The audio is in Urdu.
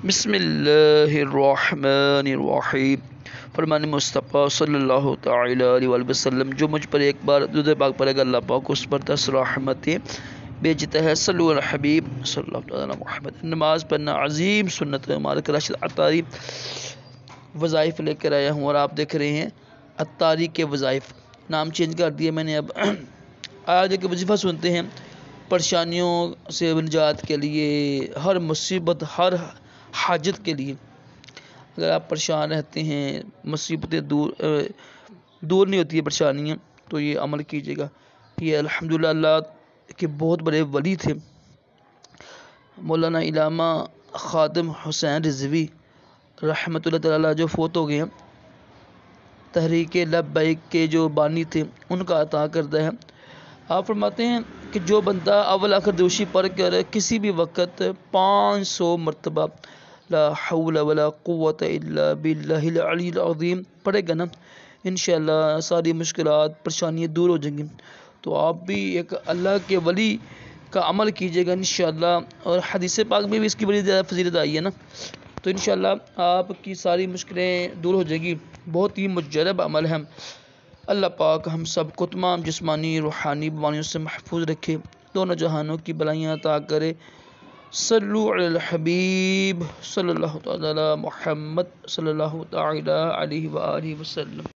بسم اللہ الرحمن الرحیم فرمان مصطفیٰ صلی اللہ تعالی علیہ وآلہ وسلم، جو مجھ پر ایک بار درود پاک پڑھے گا اللہ پاک اس پر 10 رحمتیں بھیجتا ہے۔ صلو علی الحبیب صلی اللہ تعالی علی محمد۔ نماز پڑھنا عظیم سنت ہے۔ مالک راشد عطاری وظائف لے کر آیا ہوں اور آپ دیکھ رہے ہیں عطاری کے وظائف، نام چینج کر دیا میں نے اب۔ آج ایک وظیفہ سنتے ہیں پریشانیوں سے نجات کے لیے، ہر مصیبت، ہر حاجت کے لیے۔ اگر آپ پریشان رہتے ہیں، مصیبتیں دور نہیں ہوتی ہے پریشانیاں، تو یہ عمل کیجیے گا۔ یہ الحمدللہ اللہ کے بہت بڑے ولی تھے، مولانا علامہ خادم حسین رضوی رحمۃ اللہ تعالی، جو فوت ہو گئے ہیں، تحریک لبیک کے جو بانی تھے، ان کا عطا کردہ ہے۔ آپ فرماتے ہیں کہ جو بندہ اول آخر دوشی پڑھ کر کسی بھی وقت 500 مرتبہ لا حول ولا قوت الا باللہ العلی العظیم پڑھے گا نا، انشاءاللہ ساری مشکلات پریشانیاں دور ہو جائیں گی۔ تو آپ بھی ایک اللہ کے ولی کا عمل کیجیے گا انشاءاللہ، اور حدیث پاک میں بھی اس کی بڑی زیادہ فضیلت آئی ہے نا، تو انشاءاللہ آپ کی ساری مشکلیں دور ہو جائیں گی۔ بہت ہی مجرب عمل ہے۔ اللہ پاک ہم سب کو تمام جسمانی روحانی بیماریوں سے محفوظ رکھے، دونوں جہانوں کی بلائیاں عطا کرے۔ صلو علی الحبیب صلی اللہ تعالی علی محمد صلی اللہ تعالی علیہ وآلہ وسلم۔